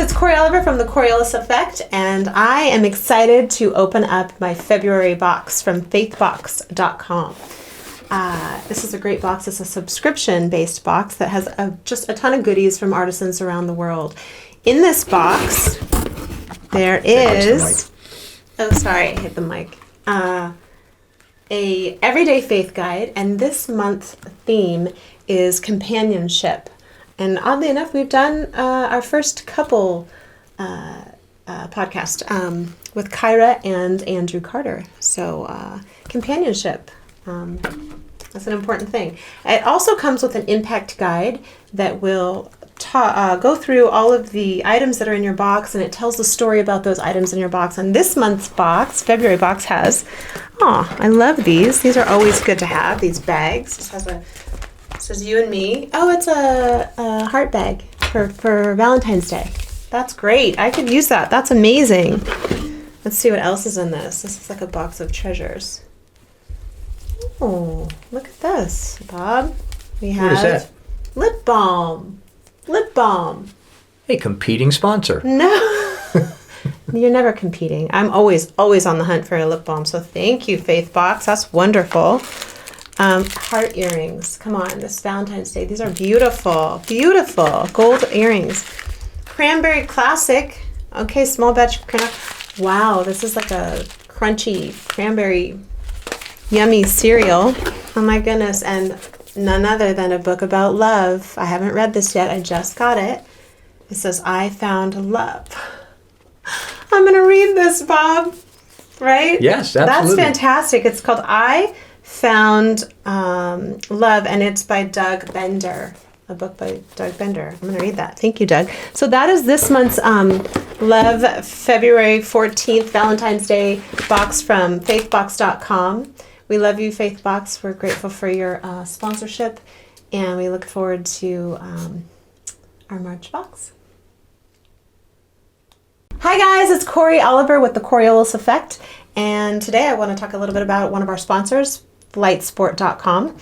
it's Cory from the Coriolis Effect, and I am excited to open up my February box from faithbox.com. This is a great box. It's a subscription-based box that has just a ton of goodies from artisans around the world. In this box, there is... Oh, sorry, I hit the mic. A everyday faith guide, and this month's theme is companionship. And oddly enough, we've done our first couple podcast with Kyra and Andrew Carter. So companionship, that's an important thing. It also comes with an impact guide that will go through all of the items that are in your box, and it tells the story about those items in your box. And this month's box, February box, has, I love these. These are always good to have, these bags. This has says you and me. Oh, it's a heart bag for Valentine's Day. That's great. I could use that. That's amazing. Let's see what else is in this. This is like a box of treasures. Oh, look at this, Bob. We have what is that? Lip balm. Lip balm. A competing sponsor. No. You're never competing. I'm always on the hunt for a lip balm. So thank you, Faithbox. That's wonderful. Heart earrings. Come on, this Valentine's Day. These are beautiful, beautiful gold earrings. Cranberry classic. Okay, small batch cranberry. Wow, this is like a crunchy cranberry yummy cereal. Oh my goodness. And none other than a book about love. I haven't read this yet. I just got it. It says, I Found Love. I'm going to read this, Bob. Right? Yes, absolutely. That's fantastic. It's called I Found Love, and it's by Doug Bender. A book by Doug Bender. I'm going to read that. Thank you, Doug. So that is this month's Love February 14th Valentine's Day box from faithbox.com. We love you, Faithbox. We're grateful for your sponsorship, and we look forward to our March box. Hi guys, it's Cory Oliver with the Coriolis Effect, and today I want to talk a little bit about one of our sponsors, Flightsport.com.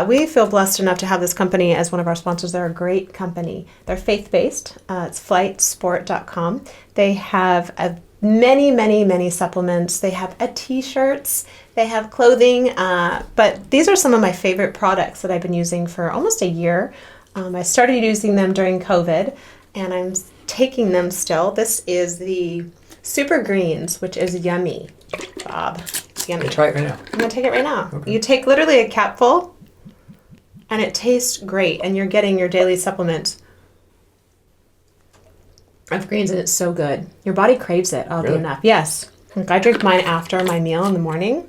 We feel blessed enough to have this company as one of our sponsors. They're a great company. They're faith-based. It's Flightsport.com. They have many supplements. They have t-shirts. They have clothing. But these are some of my favorite products that I've been using for almost a year. I started using them during COVID, and I'm taking them still. This is the Super Greens, which is yummy, Bob. It's yummy. Try it right now. I'm going to take it right now. Okay. You take literally a capful, and it tastes great, and you're getting your daily supplement of greens, and it's so good. Your body craves it, oddly Really? enough. Yes. Like I drink mine after my meal in the morning,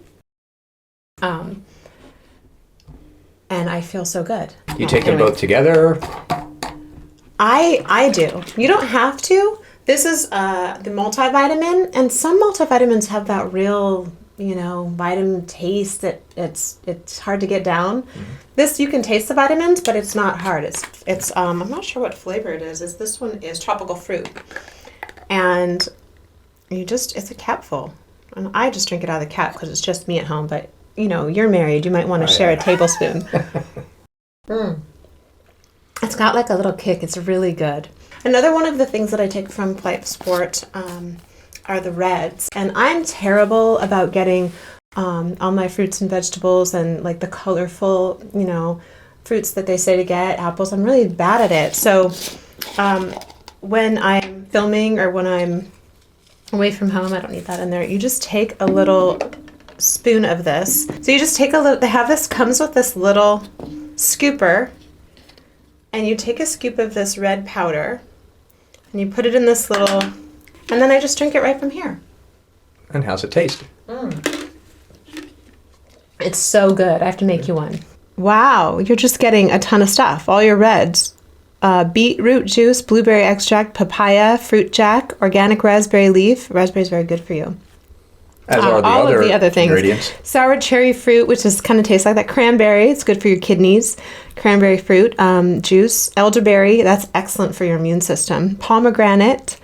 and I feel so good. You take them both together? I do. You don't have to. This is the multivitamin, and some multivitamins have that real, vitamin taste that it's hard to get down. Mm-hmm. This, you can taste the vitamins, but it's not hard. It's I'm not sure what flavor it is. This one is tropical fruit, and it's a capful, and I just drink it out of the cap because it's just me at home. But you're married, you might want to share a tablespoon. It's got like a little kick. It's really good. Another one of the things that I take from Flightsport are the reds. And I'm terrible about getting all my fruits and vegetables and like the colorful, fruits that they say to get, apples. I'm really bad at it. So when I'm filming or when I'm away from home, I don't need that in there. You just take a little spoon of this. So you just take a little, comes with this little scooper. And you take a scoop of this red powder, and you put it in this little, and then I just drink it right from here. And how's it taste? It's so good. I have to make you one. Wow, you're just getting a ton of stuff. All your reds. Beetroot juice, blueberry extract, papaya, fruit jack, organic raspberry leaf. Raspberry is very good for you. As are all of the other things. Ingredients. Sour cherry fruit, which is kind of tastes like that. Cranberry, it's good for your kidneys. Cranberry fruit juice. Elderberry, that's excellent for your immune system. Pomegranate.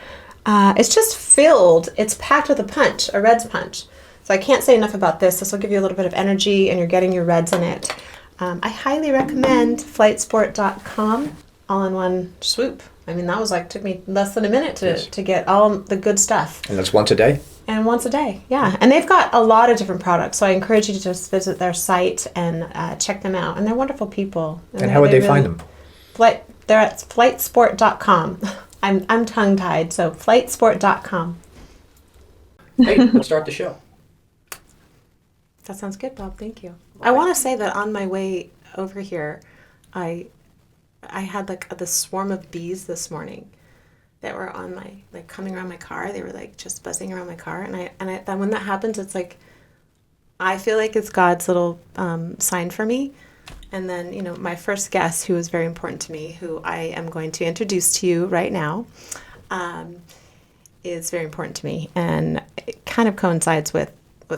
It's just filled. It's packed with a punch, a reds punch. So I can't say enough about this. This will give you a little bit of energy, and you're getting your reds in it. I highly recommend Flightsport.com. All in one swoop. I mean, that was like, took me less than a minute Yes. to get all the good stuff. And that's once a day? And once a day, yeah. And they've got a lot of different products, so I encourage you to just visit their site and check them out. And they're wonderful people. And how would they find them? They're at flightsport.com. I'm tongue-tied, so flightsport.com. Hey, we'll start the show. That sounds good, Bob. Thank you. I want to say that on my way over here, I had like this swarm of bees this morning that were on my, like, coming around my car. They were like just buzzing around my car, and then when that happens, it's like I feel like it's God's little sign for me. And then, you know, my first guest, who is very important to me, who I am going to introduce to you right now, is very important to me, and it kind of coincides with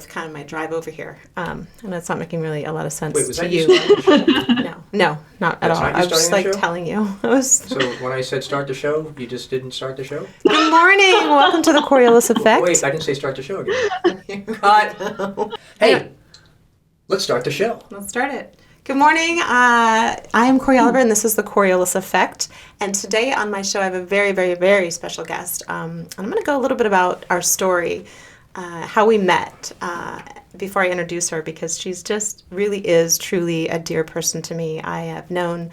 kind of my drive over here. And it's not making really a lot of sense Wait, was to that you. you starting the show? No, not at That's all. not you I was just starting like the show? telling you. So when I said start the show, you just didn't start the show? Good morning. Welcome to the Coriolis Effect. Wait, I didn't say start the show again. Cut. Hey, let's start the show. Let's start it. Good morning. I am Cory Oliver, and this is the Coriolis Effect. And today on my show, I have a very, very, very special guest. And I'm going to go a little bit about our story, how we met, before I introduce her, because she's just really is truly a dear person to me. I have known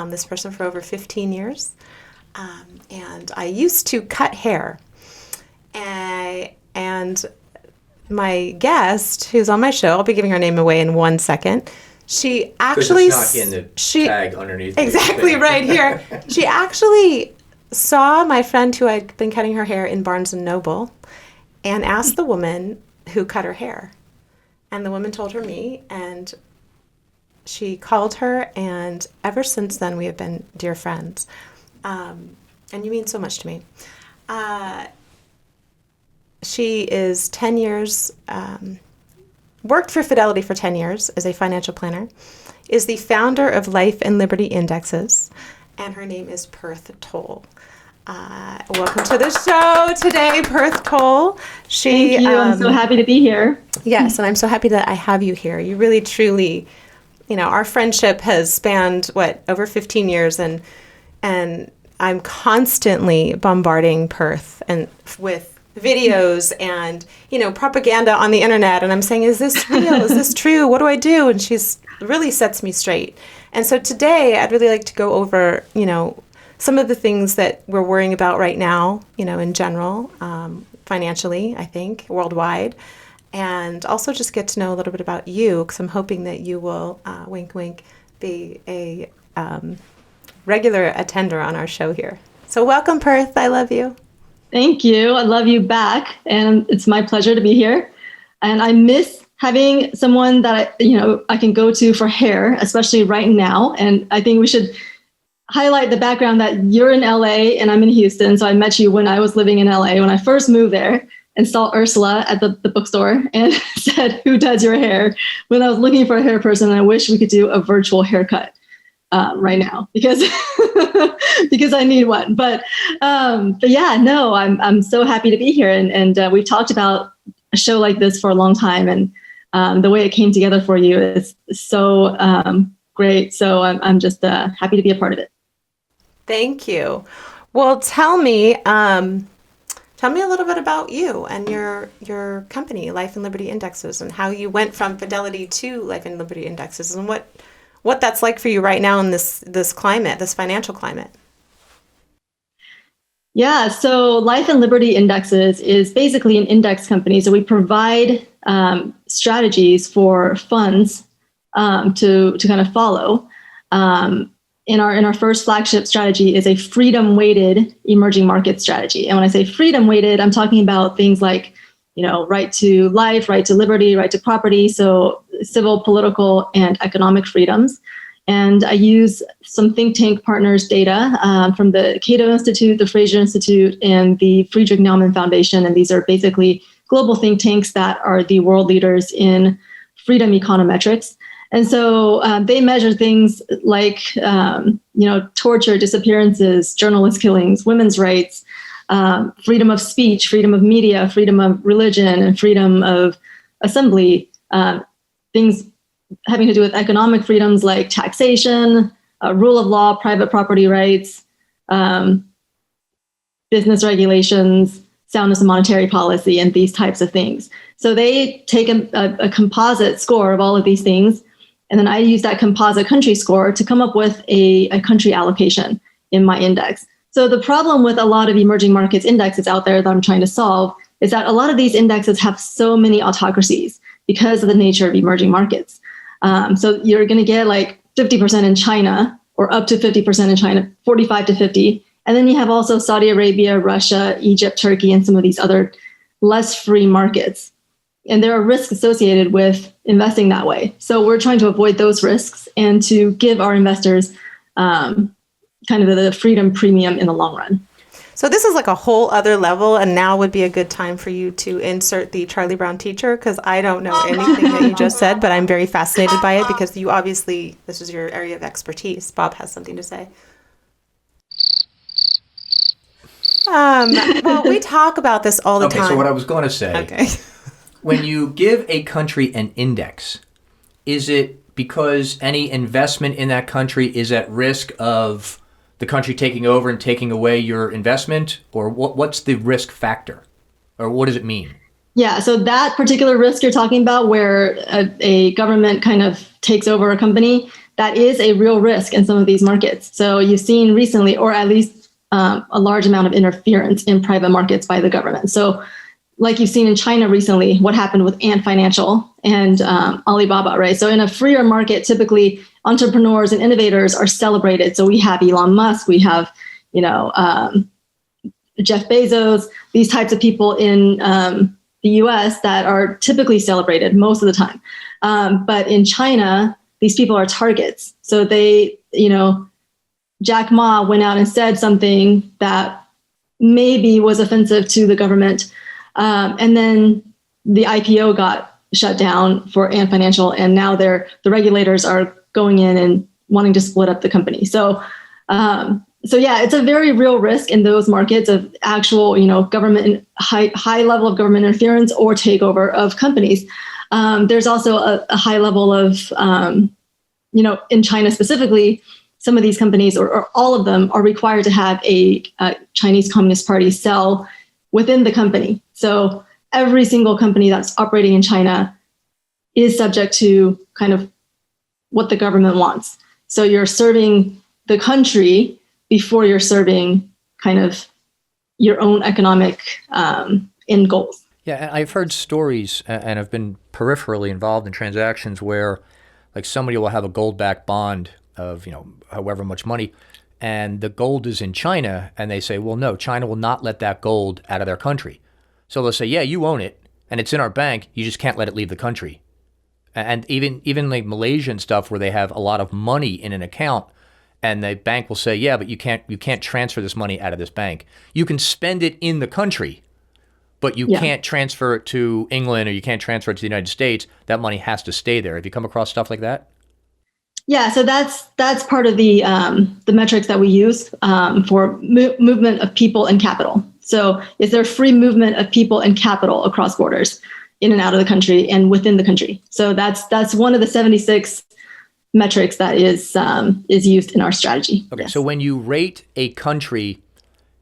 this person for over 15 years, and I used to cut hair. And my guest, who's on my show, I'll be giving her name away in 1 second. She actually, it's not in the tag underneath. Exactly right here. She actually saw my friend who had been cutting her hair in Barnes & Noble and asked the woman who cut her hair. And the woman told her me, and she called her, and ever since then we have been dear friends. And you mean so much to me. She is 10 years, worked for Fidelity for 10 years as a financial planner, is the founder of Life and Liberty Indexes, and her name is Perth Tolle. Welcome to the show today, Perth Tolle. Thank you. I'm so happy to be here. Yes, and I'm so happy that I have you here. You really, truly, you know, our friendship has spanned, over 15 years, and I'm constantly bombarding Perth and with videos and, you know, propaganda on the internet, and I'm saying, is this real? Is this true? What do I do? And she's really sets me straight. And so today I'd really like to go over, you know, some of the things that we're worrying about right now, you know, in general, financially, I think, worldwide, and also just get to know a little bit about you, because I'm hoping that you will, wink, wink, be a regular attender on our show here. So welcome, Perth. I love you. Thank you. I love you back. And it's my pleasure to be here. And I miss having someone that I can go to for hair, especially right now. And I think we should highlight the background that you're in LA and I'm in Houston. So I met you when I was living in LA, when I first moved there, and saw Ursula at the bookstore and said, "Who does your hair?" When I was looking for a hair person, and I wish we could do a virtual haircut right now because because I need one. But yeah, no, I'm so happy to be here, and we've talked about a show like this for a long time, and the way it came together for you is so great. So I'm just happy to be a part of it. Thank you. Well, tell me a little bit about you and your company, Life and Liberty Indexes, and how you went from Fidelity to Life and Liberty Indexes, and what that's like for you right now in this climate, this financial climate. Yeah, so Life and Liberty Indexes is basically an index company. So we provide strategies for funds to kind of follow. In our first flagship strategy is a freedom-weighted emerging market strategy. And when I say freedom-weighted, I'm talking about things like, you know, right to life, right to liberty, right to property, so civil, political, and economic freedoms. And I use some think tank partners' data from the Cato Institute, the Fraser Institute, and the Friedrich Naumann Foundation. And these are basically global think tanks that are the world leaders in freedom econometrics. And so they measure things like, torture, disappearances, journalist killings, women's rights, freedom of speech, freedom of media, freedom of religion, and freedom of assembly, things having to do with economic freedoms like taxation, rule of law, private property rights, business regulations, soundness of monetary policy, and these types of things. So they take a composite score of all of these things, and then I use that composite country score to come up with a country allocation in my index. So the problem with a lot of emerging markets indexes out there that I'm trying to solve is that a lot of these indexes have so many autocracies because of the nature of emerging markets. So you're going to get like 50% in China, or up to 50% in China, 45 to 50. And then you have also Saudi Arabia, Russia, Egypt, Turkey, and some of these other less free markets. And there are risks associated with investing that way. So we're trying to avoid those risks and to give our investors kind of the freedom premium in the long run. So this is like a whole other level, and now would be a good time for you to insert the Charlie Brown teacher, because I don't know anything that you just said, but I'm very fascinated by it because you obviously, this is your area of expertise. Bob has something to say. Well, we talk about this all the time. Okay, so what I was going to say, when you give a country an index, is it because any investment in that country is at risk of the country taking over and taking away your investment, or what's the risk factor, or what does it mean? Yeah, so that particular risk you're talking about, where a government kind of takes over a company, that is a real risk in some of these markets. So you've seen recently, or at least a large amount of interference in private markets by the government. So like you've seen in China recently, what happened with Ant Financial and Alibaba, right? So in a freer market, typically entrepreneurs and innovators are celebrated. So we have Elon Musk, we have, Jeff Bezos, these types of people in the US that are typically celebrated most of the time. But in China, these people are targets. So they, Jack Ma went out and said something that maybe was offensive to the government. And then the IPO got shut down for Ant Financial, and now the regulators are going in and wanting to split up the company. So yeah, it's a very real risk in those markets of actual, government, high level of government interference or takeover of companies. There's also a high level of, in China specifically, some of these companies or all of them are required to have a Chinese Communist Party cell within the company. So every single company that's operating in China is subject to kind of what the government wants. So you're serving the country before you're serving kind of your own economic end goals. Yeah, I've heard stories and I've been peripherally involved in transactions where like somebody will have a gold-backed bond of, however much money, and the gold is in China, and they say, well, no, China will not let that gold out of their country. So they'll say, yeah, you own it, and it's in our bank, you just can't let it leave the country. And even like Malaysia and stuff where they have a lot of money in an account, and the bank will say, yeah, but you can't transfer this money out of this bank. You can spend it in the country, but you can't transfer it to England or you can't transfer it to the United States. That money has to stay there. Have you come across stuff like that? Yeah, so that's part of the metrics that we use for movement of people and capital. So is there free movement of people and capital across borders, in and out of the country and within the country? So that's one of the 76 metrics that is used in our strategy. Okay, yes. So when you rate a country,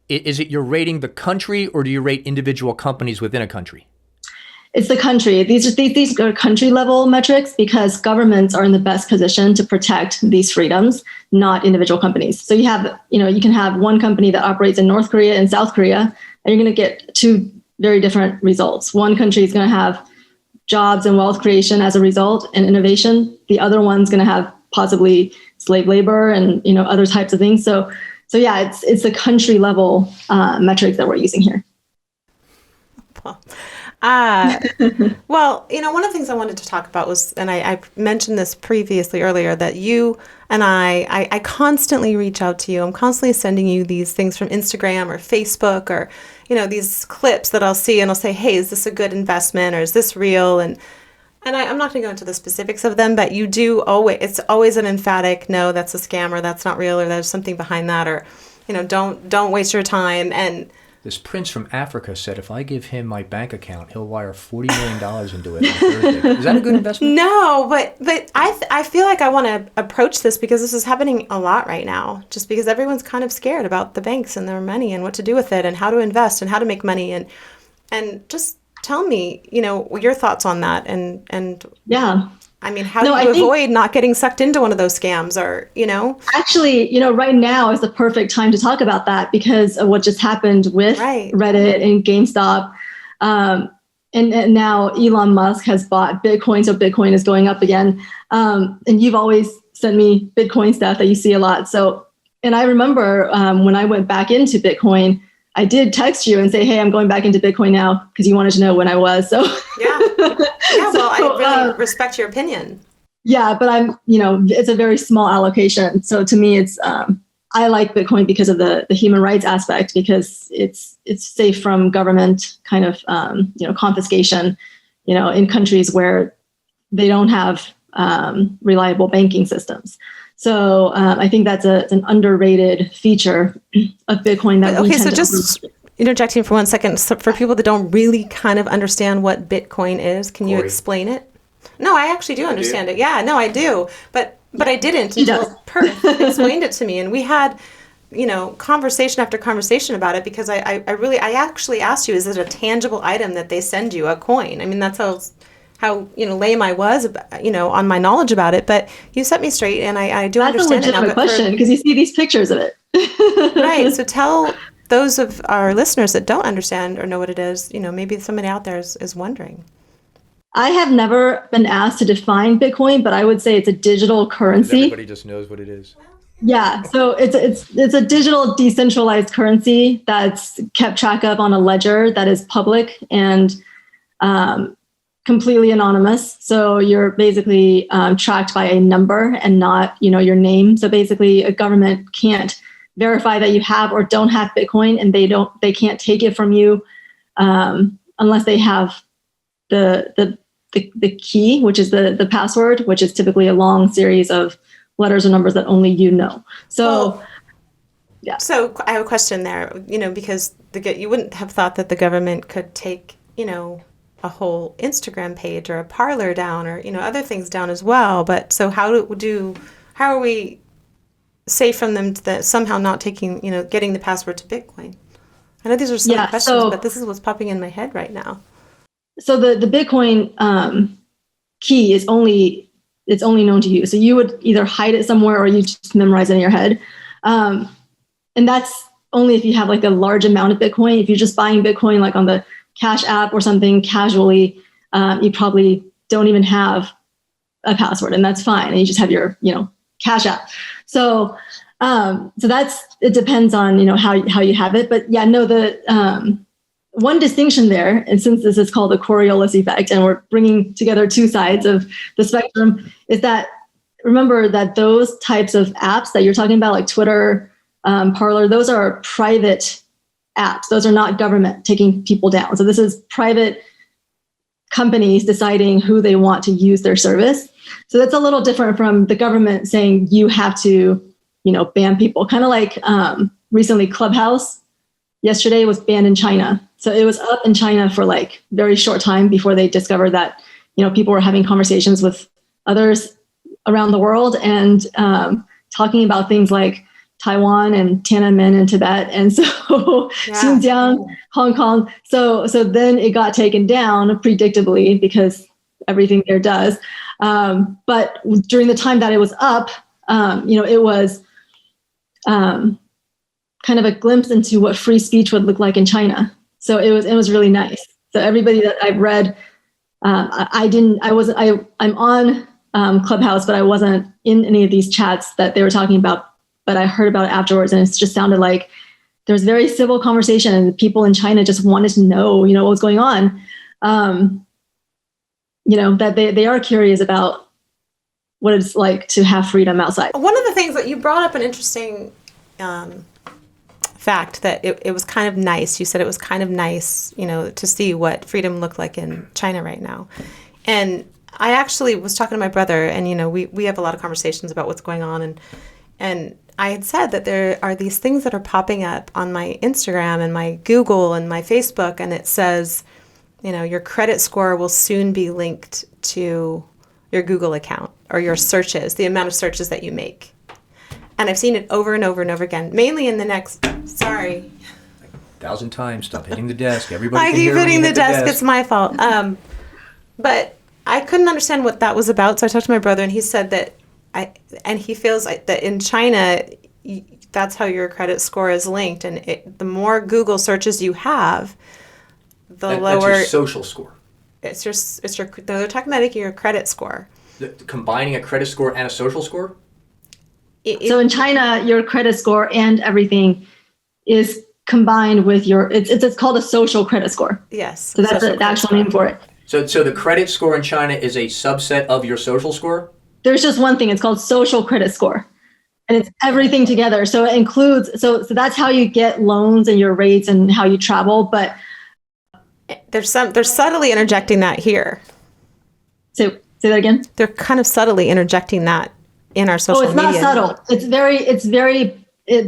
is it you're rating the country or do you rate individual companies within a country? It's the country. These are country level metrics because governments are in the best position to protect these freedoms, not individual companies. So you have, you can have one company that operates in North Korea and South Korea, and you're going to get two very different results. One country is going to have jobs and wealth creation as a result and innovation. The other one's going to have possibly slave labor and, other types of things. So yeah, it's the country level metrics that we're using here. Well, one of the things I wanted to talk about was, and I mentioned this previously earlier, that you and I constantly reach out to you. I'm constantly sending you these things from Instagram or Facebook or, these clips that I'll see and I'll say, hey, is this a good investment or is this real? And I'm not going to go into the specifics of them, but you do it's always an emphatic, no, that's a scam or that's not real or there's something behind that or, don't waste your time. And this prince from Africa said if I give him my bank account, he'll wire $40 million into it on Thursday. Is that a good investment? No, but I feel like I want to approach this because this is happening a lot right now, just because everyone's kind of scared about the banks and their money and what to do with it and how to invest and how to make money. And just tell me, your thoughts on that. And Yeah. I mean, how do you avoid not getting sucked into one of those scams or, Actually, right now is the perfect time to talk about that because of what just happened with Reddit and GameStop. And now Elon Musk has bought Bitcoin, so Bitcoin is going up again. And you've always sent me Bitcoin stuff that you see a lot. So, and I remember when I went back into Bitcoin, I did text you and say, hey, I'm going back into Bitcoin now because you wanted to know when I was. So yeah. Well, I really respect your opinion. Yeah, but it's a very small allocation. So to me, it's I like Bitcoin because of the human rights aspect, because it's safe from government kind of confiscation, in countries where they don't have reliable banking systems. So I think that's an underrated feature of Bitcoin that we tend to just interjecting for 1 second, so for people that don't really kind of understand what Bitcoin is, can you explain it? No, I actually do understand it. Yeah, no, I do. But I didn't until Perth explained it to me. And we had, conversation after conversation about it because I actually asked you, is it a tangible item that they send you, a coin? I mean, that's how lame I was, on my knowledge about it. But you set me straight, and I do understand it now. That's a legitimate question because you see these pictures of it. Right. So tell those of our listeners that don't understand or know what it is, maybe somebody out there is wondering. I have never been asked to define Bitcoin, but I would say it's a digital currency. Everybody just knows what it is. Yeah, so it's a digital decentralized currency that's kept track of on a ledger that is public and completely anonymous. So you're basically tracked by a number and not, your name. So basically, a government can't verify that you have or don't have Bitcoin, and they can't take it from you unless they have the key, which is the password, which is typically a long series of letters or numbers that only you know. So, yeah. So I have a question there, because you wouldn't have thought that the government could take, a whole Instagram page or a parlor down or, other things down as well. But so how are we safe from them somehow not taking, getting the password to Bitcoin? I know these are silly questions, but this is what's popping in my head right now. So the Bitcoin key is only known to you. So you would either hide it somewhere or you just memorize it in your head. And that's only if you have like a large amount of Bitcoin. If you're just buying Bitcoin like on the Cash App or something casually, you probably don't even have a password, and that's fine. And you just have your, Cash App. So it depends on, how you have it. But yeah, no, the one distinction there, and since this is called the Coriolis effect, and we're bringing together two sides of the spectrum, is that remember that those types of apps that you're talking about, like Twitter, Parler, those are private apps. Those are not government taking people down. So this is private companies deciding who they want to use their service. So that's a little different from the government saying you have to, ban people. Kind of like recently Clubhouse yesterday was banned in China. So it was up in China for like very short time before they discovered that, people were having conversations with others around the world and talking about things like Taiwan and Tiananmen and Tibet. And so Xinjiang, Hong Kong. So then it got taken down predictably because everything there does. But during the time that it was up, it was kind of a glimpse into what free speech would look like in China. So it was really nice. So everybody that I've read, I'm on Clubhouse, but I wasn't in any of these chats that they were talking about, but I heard about it afterwards, and it just sounded like there was very civil conversation, and people in China just wanted to know, what was going on. That they are curious about what it's like to have freedom outside. One of the things that you brought up an interesting fact that it was kind of nice. You said it was kind of nice, to see what freedom looked like in China right now. And I actually was talking to my brother, and we have a lot of conversations about what's going on, and I had said that there are these things that are popping up on my Instagram and my Google and my Facebook, and it says, your credit score will soon be linked to your Google account or your searches, the amount of searches that you make. And I've seen it over and over and over again, mainly in the sorry. 1,000 times, stop hitting the desk. Everybody I can keep hear hitting me the desk. It's my fault. But I couldn't understand what that was about. So I talked to my brother, and he said that he feels like that in China, that's how your credit score is linked. And the more Google searches you have, the lower. That's your social score. It's your. They're talking about your credit score. Combining a credit score and a social score? So in China, your credit score and everything is combined with it's called a social credit score. Yes. So that's the actual name for it. So the credit score in China is a subset of your social score? There's just one thing. It's called social credit score. And it's everything together. So it includes, so that's how you get loans and your rates and how you travel. But they're subtly interjecting that here. So say that again. They're kind of subtly interjecting that in our social media. Oh, it's not subtle. It's very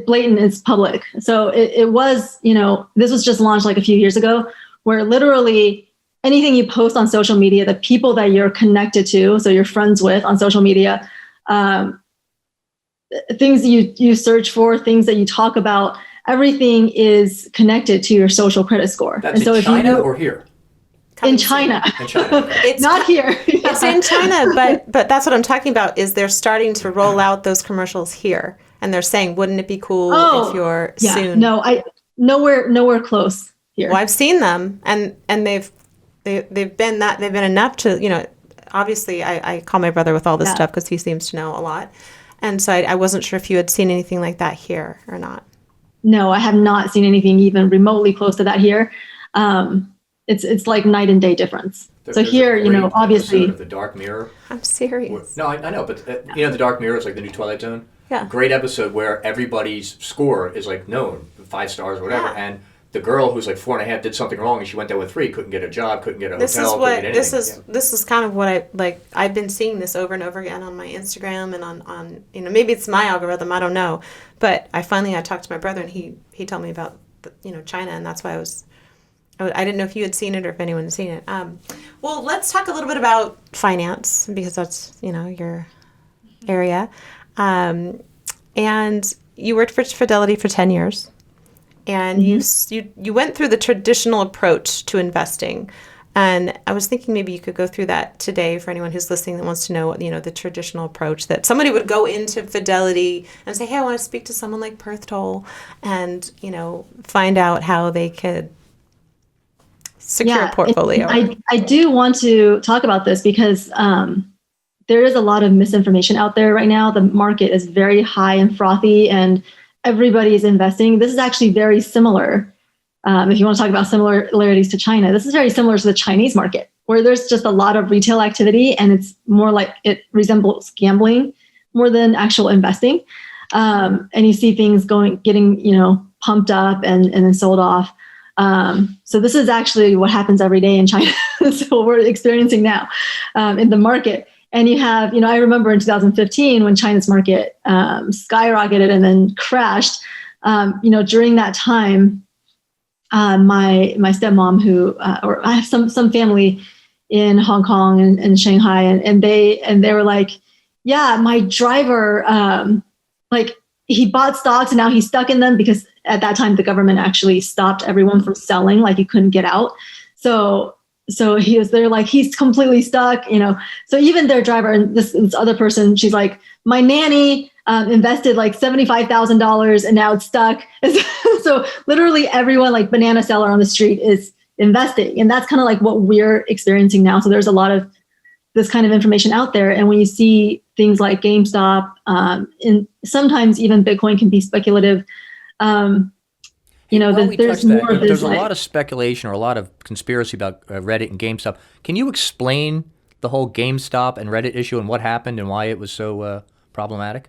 blatant. It's public. So it was, this was just launched like a few years ago, where literally anything you post on social media, the people that you're connected to, so you're friends with on social media, things you search for, things that you talk about, everything is connected to your social credit score. That's in China or here? In China. It's not here. It's in China, but that's what I'm talking about, is they're starting to roll out those commercials here. And they're saying, wouldn't it be cool if you're soon? No, nowhere close here. Well, I've seen them, and they've been enough to, obviously I call my brother with all this stuff because he seems to know a lot. And so I wasn't sure if you had seen anything like that here or not. No, I have not seen anything even remotely close to that here. It's like night and day difference. So here, obviously. The Dark Mirror. I'm serious. No, I know, but the Dark Mirror is like the new Twilight Zone. Yeah. Great episode where everybody's score is like known, 5 stars or whatever, and the girl who's like 4.5 did something wrong, and she went there with 3, couldn't get a job, couldn't get a hotel, couldn't get anything. This is kind of what I like. I've been seeing this over and over again on my Instagram and on maybe it's my algorithm, I don't know, but I talked to my brother, and he told me about China, and that's why I didn't know if you had seen it or if anyone had seen it. Well, let's talk a little bit about finance, because that's your area. And you worked for Fidelity for 10 years, and you went through the traditional approach to investing. And I was thinking maybe you could go through that today for anyone who's listening that wants to know, the traditional approach that somebody would go into Fidelity and say, hey, I want to speak to someone like Perth Tolle, and, find out how they could secure a portfolio. I do want to talk about this because there is a lot of misinformation out there right now. The market is very high and frothy, and everybody is investing. This is actually very similar. If you want to talk about similarities to China, this is very similar to the Chinese market, where there's just a lot of retail activity, and it's more like it resembles gambling more than actual investing. And you see things getting pumped up and then sold off. So this is actually what happens every day in China. So we're experiencing now in the market. And you have, I remember in 2015 when China's market skyrocketed and then crashed. During that time, my stepmom, or I have some family in Hong Kong and Shanghai, and they were like, yeah, my driver, he bought stocks and now he's stuck in them, because at that time the government actually stopped everyone from selling, like you couldn't get out. So he was there, like, he's completely stuck, So even their driver, and this other person, she's like, my nanny invested like $75,000 and now it's stuck. So literally everyone, like banana seller on the street, is investing, and that's kind of like what we're experiencing now. So there's a lot of this kind of information out there, and when you see things like GameStop, and sometimes even Bitcoin can be speculative. There's more of this. There's a lot of speculation or a lot of conspiracy about Reddit and GameStop. Can you explain the whole GameStop and Reddit issue and what happened and why it was so problematic?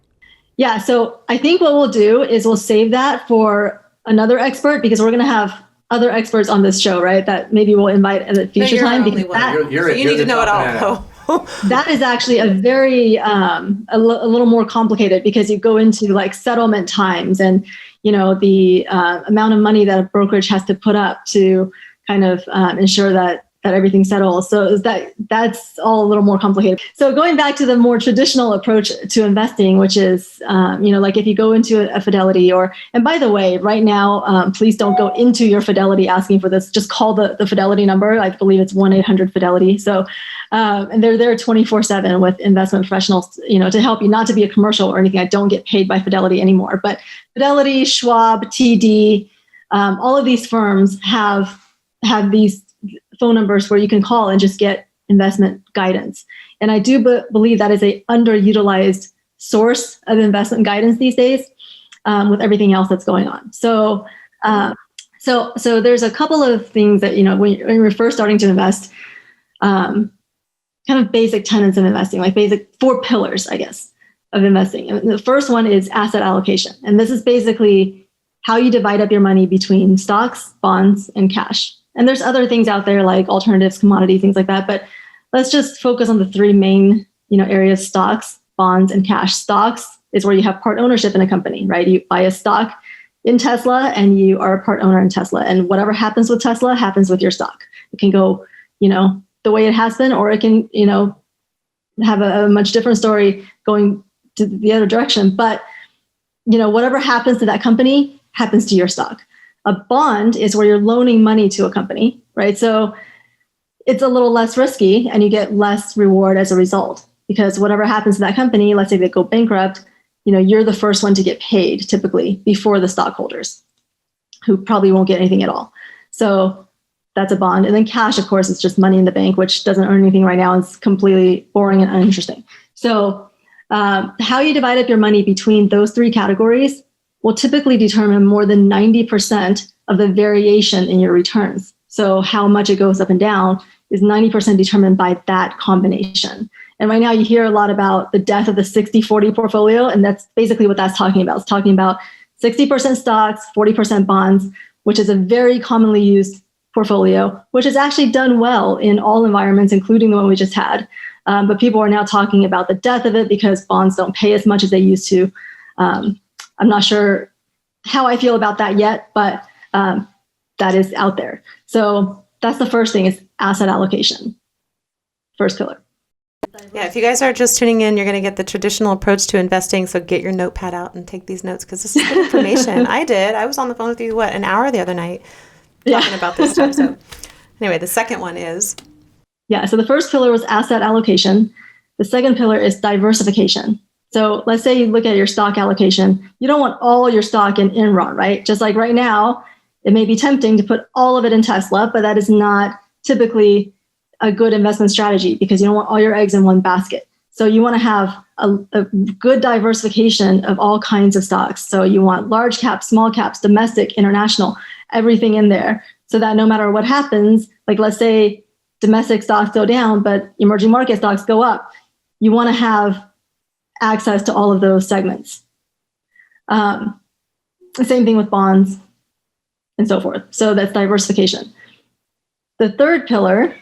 Yeah, so I think what we'll do is we'll save that for another expert, because we're going to have other experts on this show, right? That maybe we'll invite at a future time. Because you need to know it all. That is actually a very a little more complicated, because you go into like settlement times and the amount of money that a brokerage has to put up to kind of ensure that everything settles. So that's all a little more complicated. So going back to the more traditional approach to investing, which is, like if you go into a Fidelity and by the way, right now, please don't go into your Fidelity asking for this. Just call the Fidelity number. I believe it's 1-800-FIDELITY. So, and they're there 24/7 with investment professionals, to help you, not to be a commercial or anything. I don't get paid by Fidelity anymore, but Fidelity, Schwab, TD, all of these firms have these phone numbers where you can call and just get investment guidance. And I do believe that is a underutilized source of investment guidance these days, with everything else that's going on. So, so there's a couple of things that, when you're first starting to invest, kind of basic tenets of investing, like basic 4 pillars, I guess, of investing. And the first one is asset allocation. And this is basically how you divide up your money between stocks, bonds, and cash. And there's other things out there like alternatives, commodities, things like that. But let's just focus on the 3 main, areas: stocks, bonds, and cash. Stocks is where you have part ownership in a company, right? You buy a stock in Tesla and you are a part owner in Tesla. And whatever happens with Tesla happens with your stock. It can go, the way it has been, or it can, have a much different story going to the other direction. But, whatever happens to that company happens to your stock. A bond is where you're loaning money to a company, right? So it's a little less risky and you get less reward as a result, because whatever happens to that company, let's say they go bankrupt, you're the first one to get paid typically before the stockholders, who probably won't get anything at all. So that's a bond. And then cash, of course, is just money in the bank, which doesn't earn anything right now. It's completely boring and uninteresting. So how you divide up your money between those 3 categories will typically determine more than 90% of the variation in your returns. So how much it goes up and down is 90% determined by that combination. And right now you hear a lot about the death of the 60-40 portfolio, and that's basically what that's talking about. It's talking about 60% stocks, 40% bonds, which is a very commonly used portfolio, which has actually done well in all environments, including the one we just had. But people are now talking about the death of it because bonds don't pay as much as they used to. I'm not sure how I feel about that yet, but that is out there. So that's the first thing, is asset allocation. First pillar. Yeah, if you guys are just tuning in, you're going to get the traditional approach to investing. So get your notepad out and take these notes, because this is good information. I did. I was on the phone with you, an hour the other night talking about this stuff. So anyway, the second one is? Yeah, so the first pillar was asset allocation. The second pillar is diversification. So let's say you look at your stock allocation. You don't want all your stock in Enron, right? Just like right now, it may be tempting to put all of it in Tesla, but that is not typically a good investment strategy, because you don't want all your eggs in one basket. So you want to have a good diversification of all kinds of stocks. So you want large caps, small caps, domestic, international, everything in there, so that no matter what happens, like let's say domestic stocks go down, but emerging market stocks go up, you want to have access to all of those segments. Same thing with bonds and so forth. So that's diversification. The third pillar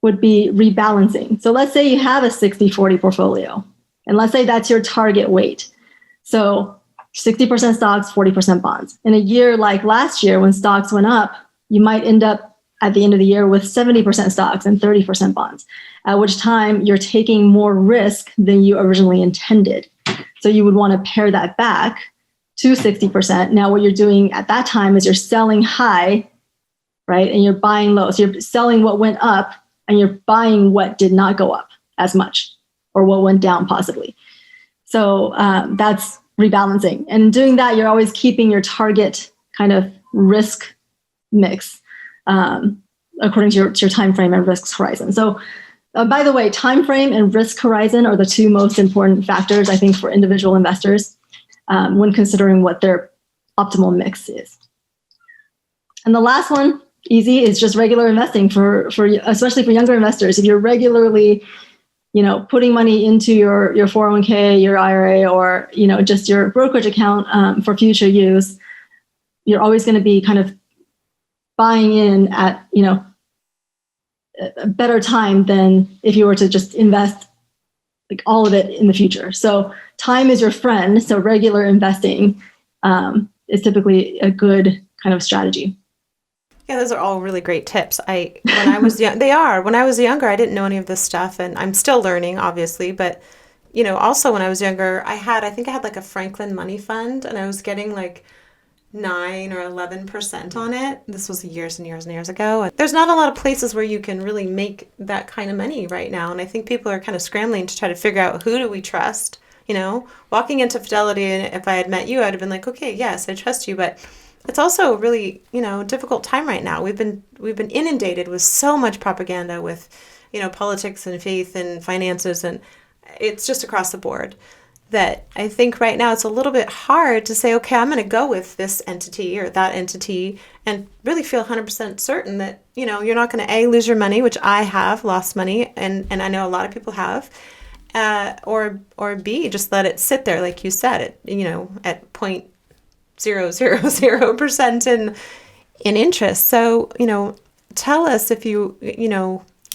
would be rebalancing. So let's say you have a 60-40 portfolio, and let's say that's your target weight. So 60% stocks, 40% bonds. In a year like last year, when stocks went up, you might end up at the end of the year with 70% stocks and 30% bonds, at which time you're taking more risk than you originally intended. So you would want to pare that back to 60%. Now what you're doing at that time is you're selling high, right? And you're buying low. So you're selling what went up and you're buying what did not go up as much, or what went down possibly. So that's rebalancing. And doing that, you're always keeping your target kind of risk mix according to your time frame and risk horizon. So by the way, time frame and risk horizon are the 2 most important factors, I think, for individual investors when considering what their optimal mix is. And the last one, easy, is just regular investing for especially for younger investors. If you're regularly, putting money into your 401k, your IRA, or, just your brokerage account for future use, you're always going to be kind of buying in at, a better time than if you were to just invest like all of it in the future. So time is your friend. So regular investing is typically a good kind of strategy. Yeah, those are all really great tips. When I was young, they are. When I was younger, I didn't know any of this stuff, and I'm still learning, obviously. But also when I was younger, I think I had like a Franklin money fund, and I was getting like 9 or 11% on it. This was years and years and years ago. There's not a lot of places where you can really make that kind of money right now, and I think people are kind of scrambling to try to figure out who do we trust. Walking into Fidelity, and if I had met you, I'd have been like, okay, yes, I trust you, but it's also a really, difficult time right now. We've been inundated with so much propaganda with, politics and faith and finances, and it's just across the board that I think right now it's a little bit hard to say, okay, I'm going to go with this entity or that entity and really feel 100% certain that, you're not going to A, lose your money, which I have lost money, and I know a lot of people have, or B, just let it sit there, like you said, at 0.000% in interest. So, tell us if you,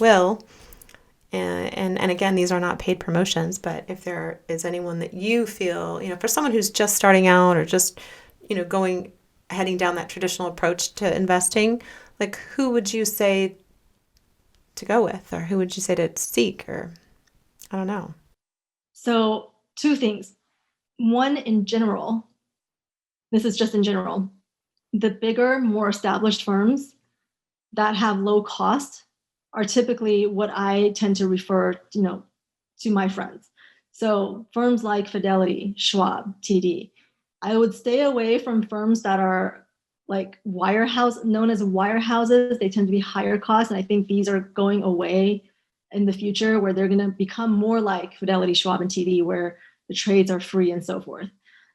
will, and again, these are not paid promotions, but if there is anyone that you feel, for someone who's just starting out or just, heading down that traditional approach to investing, like who would you say to go with, or who would you say to seek, or I don't know. So 2 things. One, in general, this is just in general, the bigger, more established firms that have low cost are typically what I tend to refer, to my friends. So firms like Fidelity, Schwab, TD. I would stay away from firms that are like known as wirehouses. They tend to be higher cost, and I think these are going away in the future, where they're going to become more like Fidelity, Schwab, and TD, where the trades are free and so forth.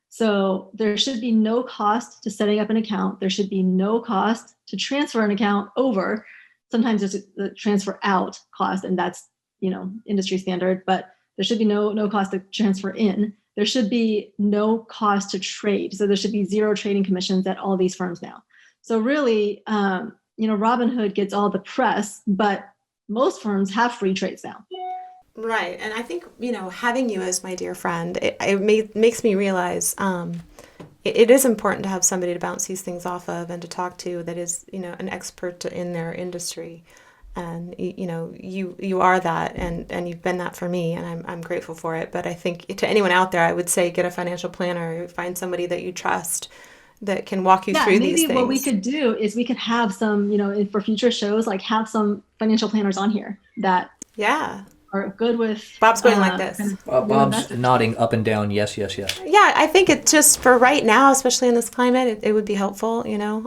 So there should be no cost to setting up an account. There should be no cost to transfer an account over. Sometimes there's a transfer out cost, and that's, industry standard, but there should be no cost to transfer in. There should be no cost to trade. So there should be 0 trading commissions at all these firms now. So really, Robinhood gets all the press, but most firms have free trades now. Right. And I think, having you as my dear friend, it makes me realize it is important to have somebody to bounce these things off of and to talk to that is, an expert in their industry. And, you are that, and you've been that for me, and I'm grateful for it. But I think to anyone out there, I would say get a financial planner, find somebody that you trust that can walk you through these things. Maybe what we could do is we could have some, for future shows, like have some financial planners on here that are good with. Bob's going like this. Bob's nodding up and down. Yes, yes, yes. Yeah, I think it just for right now, especially in this climate, it would be helpful.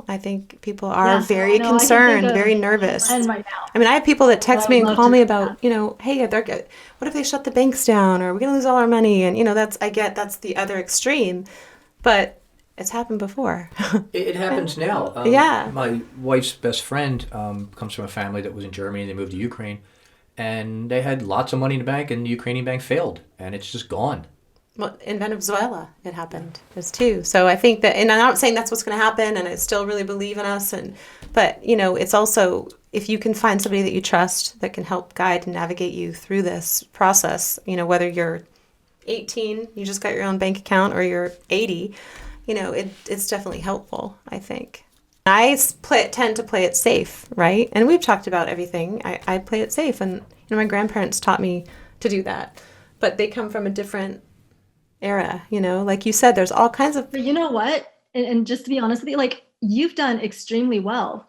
I think people are very concerned, very nervous. Right now. I mean, I have people that text me and call me about, hey, what if they shut the banks down? Or are we going to lose all our money? And, that's the other extreme. But it's happened before. It happens now. My wife's best friend comes from a family that was in Germany. They moved to Ukraine. And they had lots of money in the bank, and the Ukrainian bank failed, and it's just gone. Well, in Venezuela, it happened. There's 2. So I think that, and I'm not saying that's what's going to happen, and I still really believe in us. But it's also, if you can find somebody that you trust that can help guide and navigate you through this process, whether you're 18, you just got your own bank account, or you're 80, it's definitely helpful, I think. I tend to play it safe, right? And we've talked about everything. I play it safe, and my grandparents taught me to do that. But they come from a different era, like you said, there's all kinds of. But you know what? And just to be honest with you, like you've done extremely well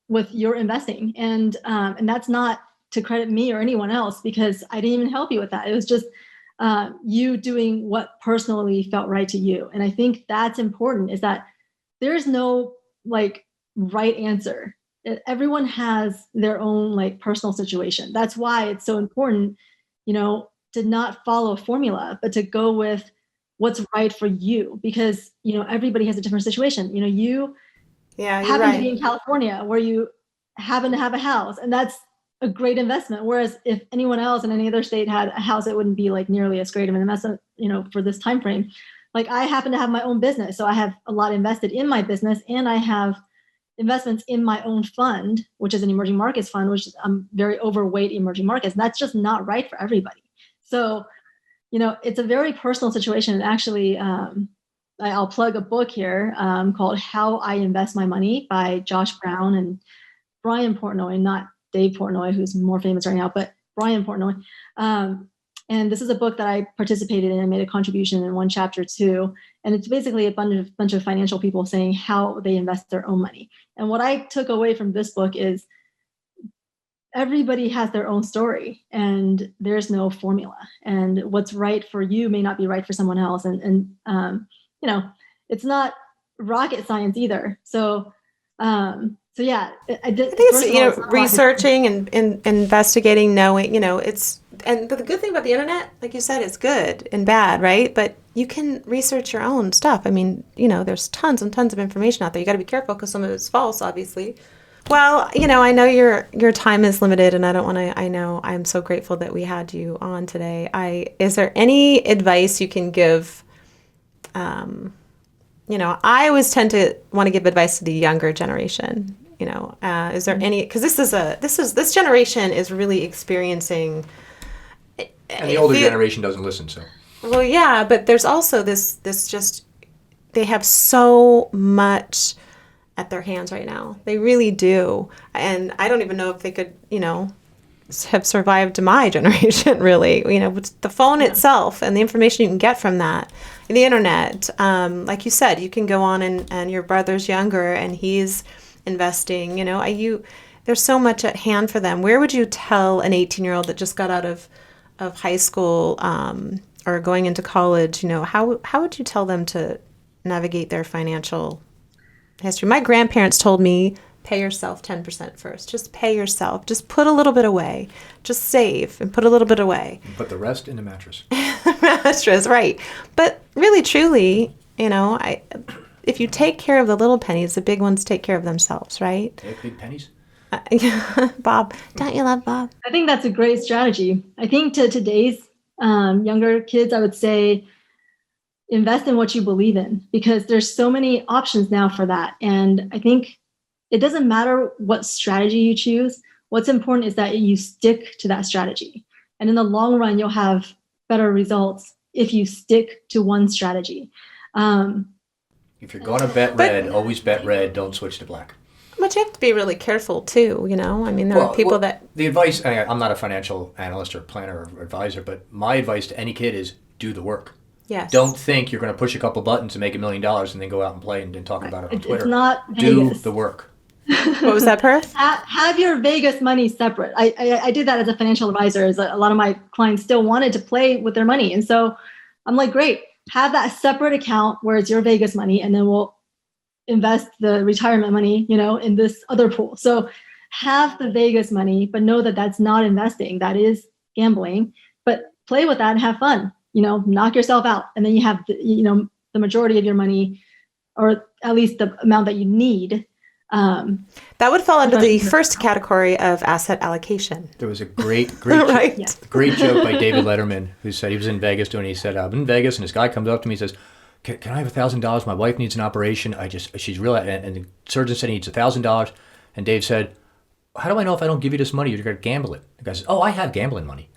with your investing, and that's not to credit me or anyone else, because I didn't even help you with that. It was just you doing what personally felt right to you, and I think that's important. Is that there's no right answer. Everyone has their own personal situation. That's why it's so important, to not follow a formula, but to go with what's right for you, because, everybody has a different situation. You happen to be in California, where you happen to have a house, and that's a great investment. Whereas if anyone else in any other state had a house, it wouldn't be nearly as great of an investment, for this time frame. I happen to have my own business, so I have a lot invested in my business, and I have investments in my own fund, which is an emerging markets fund, which is very overweight emerging markets. And that's just not right for everybody. So, it's a very personal situation. And actually, I'll plug a book here called How I Invest My Money by Josh Brown and Brian Portnoy, not Dave Portnoy, who's more famous right now, but Brian Portnoy. And this is a book that I participated in and made a contribution in one chapter to. And it's basically a bunch of financial people saying how they invest their own money. And what I took away from this book is everybody has their own story and there's no formula. And what's right for you may not be right for someone else. And it's not rocket science either. So yeah, I think it's researching and investigating, knowing, but the good thing about the internet, like you said, is good and bad, right? But you can research your own stuff. I mean, there's tons and tons of information out there. You got to be careful because some of it's false, obviously. Well, I know your time is limited, and I know I'm so grateful that we had you on today. Is there any advice you can give? I always tend to want to give advice to the younger generation. Is there any? Because this generation is really experiencing. And the older generation doesn't listen, so. Well, yeah, but there's also this just, they have so much at their hands right now. They really do. And I don't even know if they could, have survived my generation, really. With the phone itself and the information you can get from that, the internet. Like you said, you can go on and your brother's younger and he's investing. There's so much at hand for them. Where would you tell an 18-year-old that just got out of high school or going into college, how would you tell them to navigate their financial history? My grandparents told me, pay yourself 10% first. Just pay yourself. Just put a little bit away. Just save and put a little bit away. Put the rest in the mattress. Mattress, right. But really, truly, if you take care of the little pennies, the big ones take care of themselves, right? Take big pennies? Bob, don't you love Bob? I think that's a great strategy. I think to today's younger kids, I would say invest in what you believe in, because there's so many options now for that. And I think it doesn't matter what strategy you choose. What's important is that you stick to that strategy. And in the long run, you'll have better results if you stick to one strategy. If you're going to bet red, always bet red. Don't switch to black. But you have to be really careful too, I mean, there are people that... The advice, I'm not a financial analyst or planner or advisor, but my advice to any kid is do the work. Yes. Don't think you're going to push a couple buttons and make $1 million and then go out and play and then talk about it on Twitter. It's not do Vegas. the work. What was that, Perth? Have your Vegas money separate. I did that as a financial advisor. As a lot of my clients still wanted to play with their money. And so I'm like, great, have that separate account where it's your Vegas money, and then we'll invest the retirement money, in this other pool. So have the Vegas money, but know that that's not investing. That is gambling. But play with that and have fun. Knock yourself out, and then you have the majority of your money, or at least the amount that you need. That would fall under the first category of asset allocation. There was a great right. great joke by David Letterman, who said he was in Vegas he said, I'm in Vegas, and this guy comes up to me and says, can I have $1,000? My wife needs an operation. She's real, and the surgeon said he needs $1,000. And Dave said, how do I know if I don't give you this money, you're going to gamble it? The guy says, I have gambling money.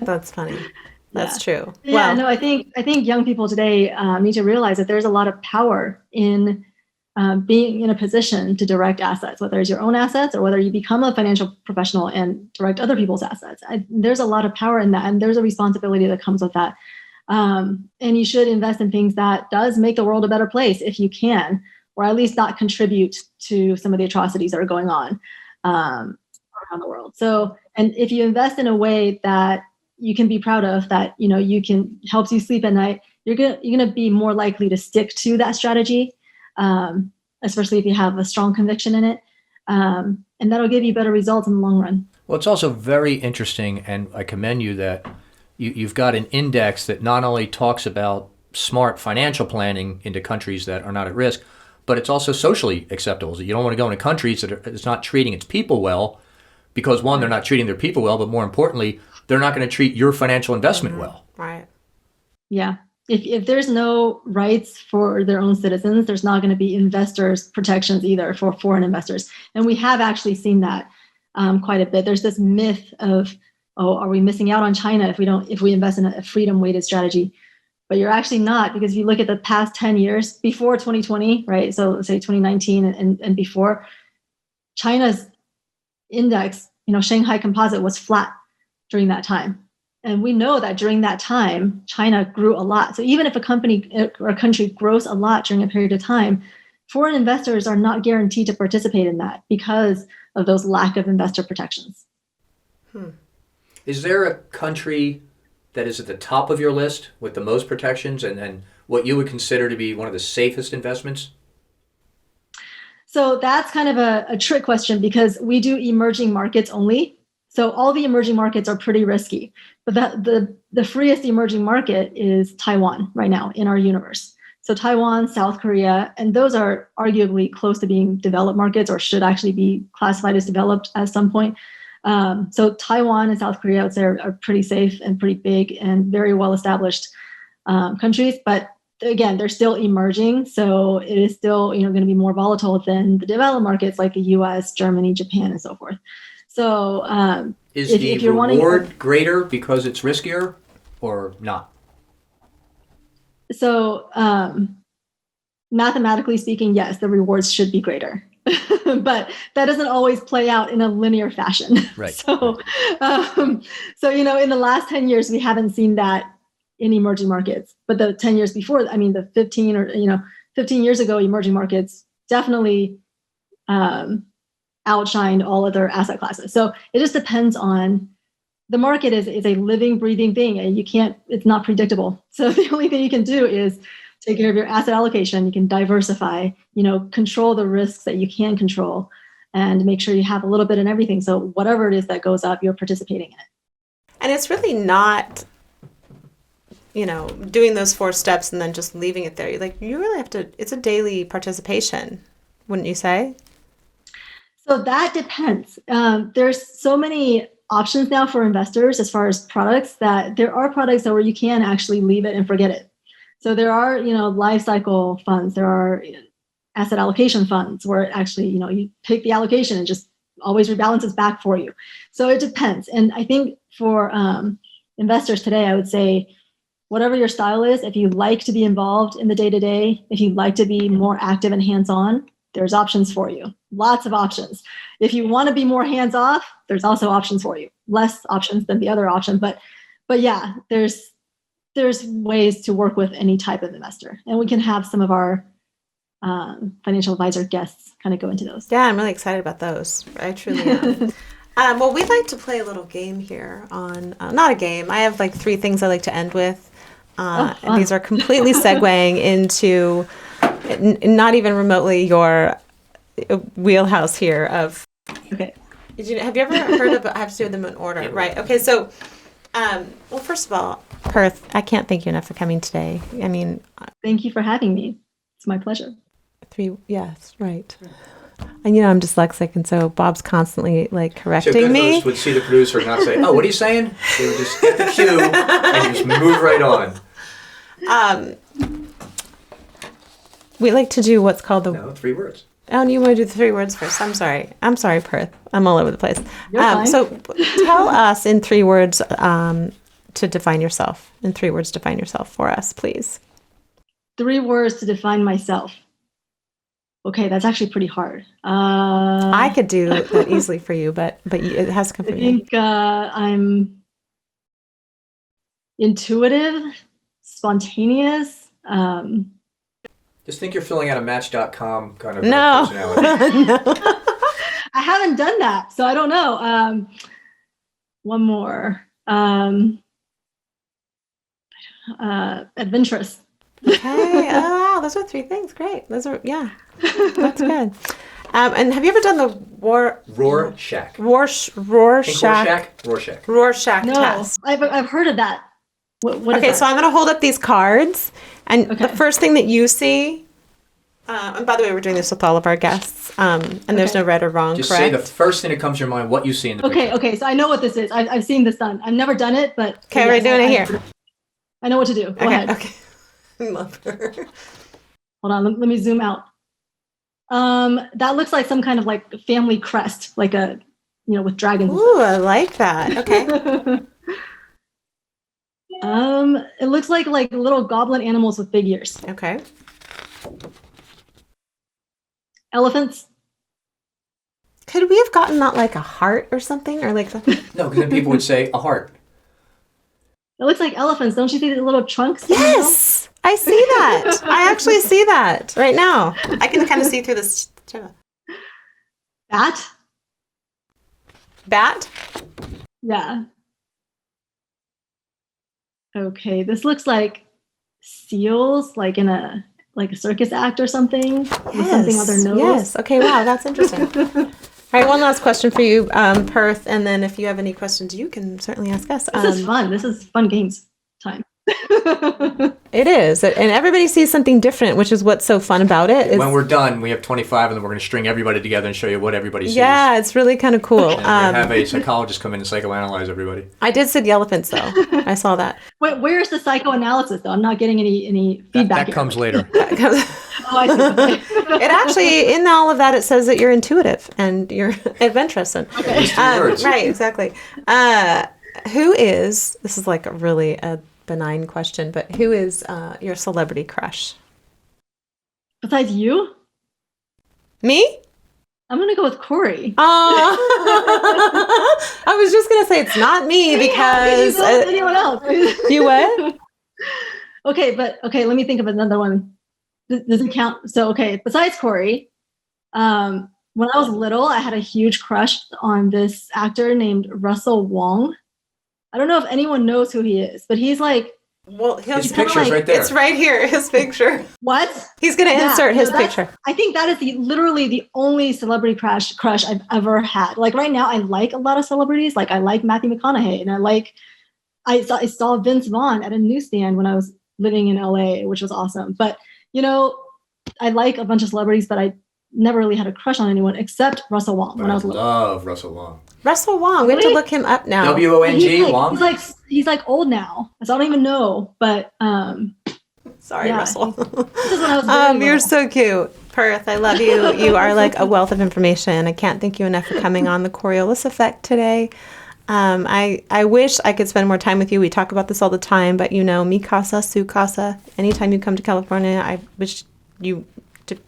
That's funny. That's true. Yeah, no, I think young people today need to realize that there's a lot of power in being in a position to direct assets, whether it's your own assets or whether you become a financial professional and direct other people's assets. There's a lot of power in that, and there's a responsibility that comes with that. And you should invest in things that does make the world a better place if you can, or at least not contribute to some of the atrocities that are going on around the world. So, and if you invest in a way that you can be proud of, that you can helps you sleep at night, you're gonna be more likely to stick to that strategy, especially if you have a strong conviction in it, and that'll give you better results in the long run. Well, it's also very interesting, and I commend you that you've got an index that not only talks about smart financial planning into countries that are not at risk, but it's also socially acceptable. You don't want to go into countries that it's not treating its people well, because one, they're not treating their people well, but more importantly, they're not going to treat your financial investment well. Right. Yeah. if there's no rights for their own citizens, there's not going to be investors protections either for foreign investors. And we have actually seen that quite a bit. There's this myth of, oh, are we missing out on China if we invest in a freedom weighted strategy? But you're actually not, because if you look at the past 10 years before 2020, right? So let's say 2019 and before, China's index, Shanghai Composite was flat during that time. And we know that during that time, China grew a lot. So even if a company or a country grows a lot during a period of time, foreign investors are not guaranteed to participate in that because of those lack of investor protections. Is there a country that is at the top of your list with the most protections and what you would consider to be one of the safest investments? So that's kind of a trick question, because we do emerging markets only. So all the emerging markets are pretty risky, but the freest emerging market is Taiwan right now in our universe. So Taiwan, South Korea, and those are arguably close to being developed markets, or should actually be classified as developed at some point. So Taiwan and South Korea, I would say, are pretty safe and pretty big and very well established countries. But again, they're still emerging, so it is still going to be more volatile than the developed markets like the U.S., Germany, Japan, and so forth. So is the reward greater because it's riskier or not? So mathematically speaking, yes, the rewards should be greater. But that doesn't always play out in a linear fashion. Right. So in the last 10 years, we haven't seen that in emerging markets. But the 10 years before, the 15 years ago, emerging markets definitely outshined all other asset classes. So it just depends on, the market is a living, breathing thing, and it's not predictable. So the only thing you can do is take care of your asset allocation. You can diversify, control the risks that you can control, and make sure you have a little bit in everything. So whatever it is that goes up, you're participating in it. And it's really not, doing those 4 steps and then just leaving it there. You really have to, it's a daily participation, wouldn't you say? So that depends. There's so many options now for investors as far as products, that there are products where you can actually leave it and forget it. So there are, life cycle funds. There are asset allocation funds where actually, you pick the allocation and just always rebalances back for you. So it depends. And I think for investors today, I would say, whatever your style is, if you like to be involved in the day-to-day, if you like to be more active and hands-on, there's options for you. Lots of options. If you want to be more hands-off, there's also options for you. Less options than the other option, but yeah, there's ways to work with any type of investor, and we can have some of our financial advisor guests kind of go into those. Yeah, I'm really excited about those. I truly am. Well, we'd like to play a little game here on, not a game. I have 3 things I like to end with. And these are completely segueing into not even remotely your wheelhouse here of. Okay. Have you ever heard of, I have to do them in order, yeah, right? Okay, so, well, first of all, Perth, I can't thank you enough for coming today. Thank you for having me. It's my pleasure. 3, yes, right. And I'm dyslexic, and so Bob's constantly correcting so good me. Host would see the producer and not say, "Oh, what are you saying?" They would just get the cue and just move right on. We like to do what's called the 3 words. Oh, and you want to do the 3 words first? I'm sorry, Perth. I'm all over the place. You're fine. So tell us in 3 words to define yourself. In 3 words, define yourself for us, please. 3 words to define myself. Okay, that's actually pretty hard. I could do that easily for you, but it has to come from you. I think I'm intuitive, spontaneous. Just think you're filling out a Match.com kind of no. personality. No. I haven't done that, so I don't know. One more. Adventurous. Okay. Oh, wow. Those are 3 things. Great. Those are, yeah. That's good. And have you ever done the Rorschach. Rorschach no, test? I've heard of that. What is okay, that? so I'm going to hold up these cards, and the first thing that you see, and by the way, we're doing this with all of our guests, and there's no right or wrong, just correct? say the first thing that comes to your mind, what you see in the picture. Okay, so I know what this is. I've seen this done. I've never done it, but... Okay, we're doing it here. I know what to do. Go ahead. Okay. I love her. Hold on, let me zoom out. That looks like some kind of like family crest, like a, with dragons. Ooh, I like that. Okay. It looks like little goblin animals with big ears. Okay. Elephants. Could we have gotten that like a heart or something, or like something? No, because then people would say a heart. It looks like elephants. Don't you see the little trunks? Yes, I see that. I actually see that right now. I can kind of see through this. Bat. Bat? Yeah. Okay, this looks like seals, like in a circus act or something. Yes. With something on their nose. Yes. Okay. Wow, that's interesting. All right, one last question for you, Perth, and then if you have any questions, you can certainly ask us. This is fun. This is fun games time. It is, and everybody sees something different, which is what's so fun about it. When we're done, we have 25, and then we're going to string everybody together and show you what everybody sees. Yeah, it's really kind of cool. And we have a psychologist come in and psychoanalyze everybody. I did see the elephants, though. I saw that. Wait, where's the psychoanalysis, though? I'm not getting any feedback. That comes later. Oh, I see. It actually, in all of that, it says that you're intuitive and you're adventurous. These two words. Right, exactly. Who is, this is like a benign question, but who is your celebrity crush? Besides you? Me? I'm going to go with Cory. I was just going to say it's not me because... anyone else? You what? Okay, let me think of another one. Does it count? So, okay, besides Cory, when I was little, I had a huge crush on this actor named Russell Wong. I don't know if anyone knows who he is, but he's like... Well, his picture's right there. It's right here, his picture. What? He's going to insert his picture. I think that is literally the only celebrity crush I've ever had. Like right now, I like a lot of celebrities. Like I like Matthew McConaughey, and I saw Vince Vaughn at a newsstand when I was living in LA, which was awesome. But I like a bunch of celebrities, but I never really had a crush on anyone except Russell Wong when I was little. I love Russell Wong. Russell Wong. We have to look him up now. W-O-N-G, Wong? He's like old now, so I don't even know. But sorry, yeah, Russell. This is when I was very You're little. so cute, Perth. I love you. You are like a wealth of information. I can't thank you enough for coming on the Coriolis Effect today. I wish I could spend more time with you. We talk about this all the time, but mi casa, su casa. Anytime you come to California, I wish you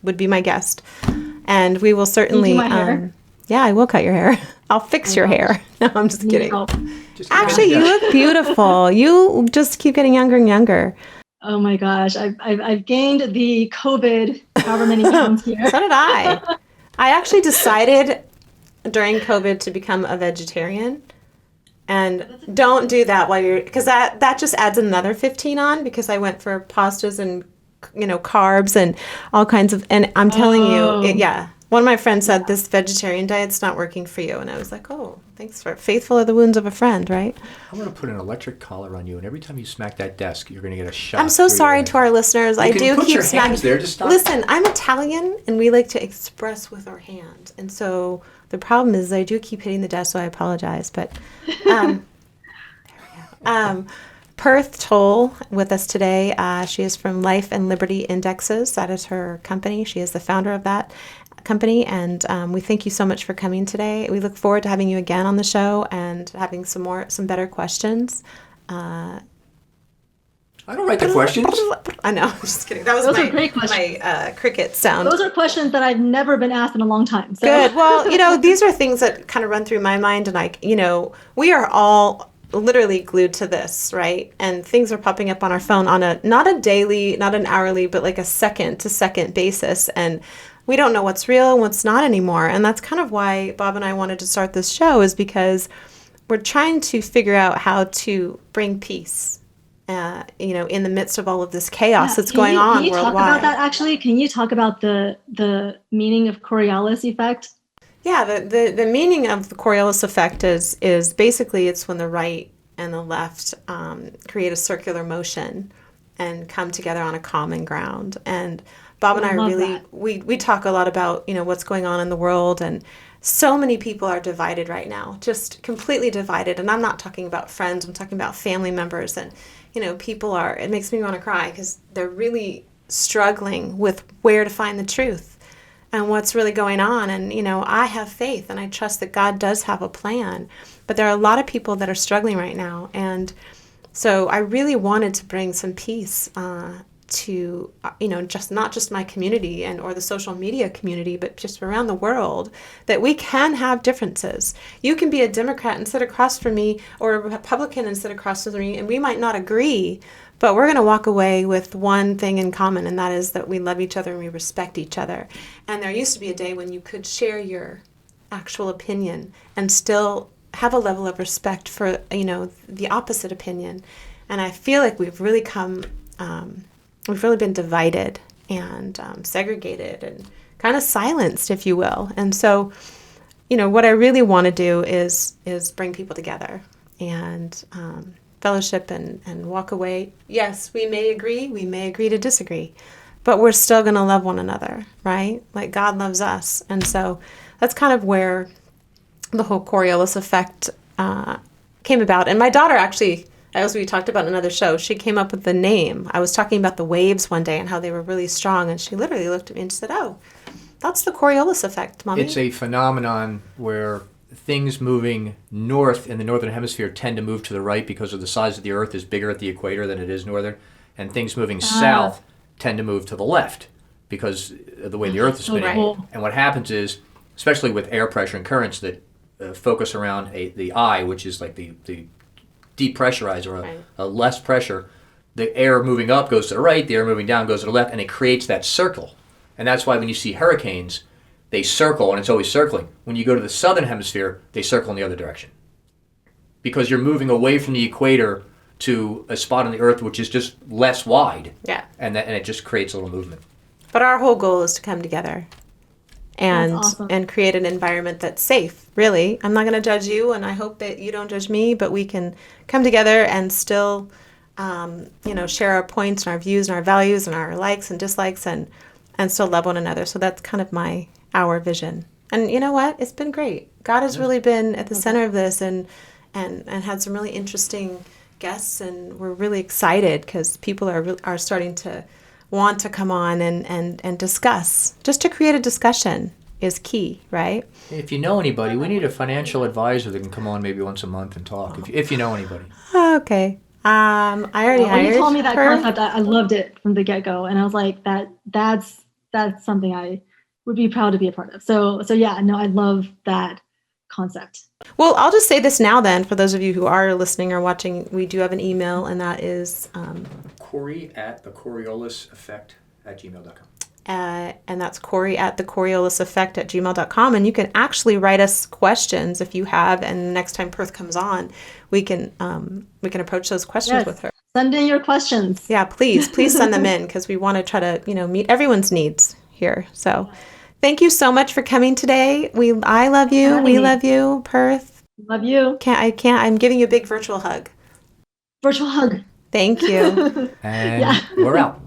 would be my guest, and we will certainly. Can you do my hair? Yeah, I will cut your hair. I'll fix your hair. No, I'm just kidding. Actually, you look beautiful. You just keep getting younger and younger. Oh my gosh, I've gained the COVID however many pounds here. So did I. I actually decided during COVID to become a vegetarian. And don't do that because that just adds another 15 on, because I went for pastas and carbs and all kinds of, and I'm telling you, one of my friends said this vegetarian diet's not working for you, and I was like, oh, thanks for faithful are the wounds of a friend, right? I'm going to put an electric collar on you, and every time you smack that desk, you're going to get a shot. I'm so sorry to our listeners. I do keep smacking. There, just stop. Listen, I'm Italian, and we like to express with our hands, and so the problem is I do keep hitting the desk, so I apologize. But there we go. Perth Tolle with us today. She is from Life and Liberty Indexes. That is her company. She is the founder of that company, and we thank you so much for coming today. We look forward to having you again on the show and having some better questions. I don't write the questions. I know. I'm just kidding. That was Those are great questions. my cricket sound. Those are questions that I've never been asked in a long time. So. Good. Well, these are things that kind of run through my mind, and we are all literally glued to this, right? And things are popping up on our phone on not a daily, not an hourly, but like a second to second basis, and we don't know what's real and what's not anymore. And that's kind of why Bob and I wanted to start this show, is because we're trying to figure out how to bring peace, in the midst of all of this chaos that's going on worldwide. Can you talk about that, actually? Can you talk about the meaning of Coriolis effect? Yeah, the meaning of the Coriolis effect is basically it's when the right and the left create a circular motion and come together on a common ground. And Bob and I really we talk a lot about what's going on in the world and so many people are divided right now, just completely divided. And I'm not talking about friends, I'm talking about family members. And, people are, it makes me want to cry because they're really struggling with where to find the truth and what's really going on. And, I have faith and I trust that God does have a plan. But there are a lot of people that are struggling right now. And so I really wanted to bring some peace to, just not just my community or the social media community, but just around the world, that we can have differences. You can be a Democrat and sit across from me, or a Republican and sit across from me, and we might not agree, but we're going to walk away with one thing in common, and that is that we love each other and we respect each other. And there used to be a day when you could share your actual opinion and still have a level of respect for, the opposite opinion. And I feel like we've really been divided and segregated and kind of silenced, if you will. And so, what I really want to do is bring people together and fellowship and walk away. Yes, we may agree to disagree, but we're still going to love one another, right? Like God loves us. And so that's kind of where the whole Coriolis effect came about. And my daughter actually, as we talked about in another show, she came up with the name. I was talking about the waves one day and how they were really strong, and she literally looked at me and said, "Oh, that's the Coriolis effect, Mommy." It's a phenomenon where things moving north in the northern hemisphere tend to move to the right because of the size of the Earth is bigger at the equator than it is northern, and things moving south tend to move to the left because of the way the Earth is spinning. Cool. And what happens is, especially with air pressure and currents that focus around the eye, which is like the depressurize or a less pressure, the air moving up goes to the right, the air moving down goes to the left, and it creates that circle. And that's why when you see hurricanes, they circle, and it's always circling. When you go to the southern hemisphere, they circle in the other direction. Because you're moving away from the equator to a spot on the Earth which is just less wide. Yeah. And it just creates a little movement. But our whole goal is to come together and create an environment that's safe, really. I'm not going to judge you, and I hope that you don't judge me, but we can come together and still, share our points and our views and our values and our likes and dislikes and still love one another. So that's kind of our vision. And you know what? It's been great. God has really been at the center of this and had some really interesting guests, and we're really excited because people are starting to want to come on and discuss. Just to create a discussion is key, right? If you know anybody, we need a financial advisor that can come on maybe once a month and talk, if you know anybody. Okay. I already hired when you told me that her. concept, I loved it from the get-go, and I was like, that's something I would be proud to be a part of. So yeah, no, I love that concept. Well, I'll just say this now then, for those of you who are listening or watching, we do have an email, and that is Cory at the Coriolis Effect at gmail.com. And that's Cory at the Coriolis Effect at gmail.com. And you can actually write us questions if you have, and next time Perth comes on, we can approach those questions with her. Send in your questions. Yeah, please send them in, because we want to try to, meet everyone's needs here. So thank you so much for coming today. I love you. We love you, Perth. Love you. I'm giving you a big virtual hug. Virtual hug. Thank you. And we're out.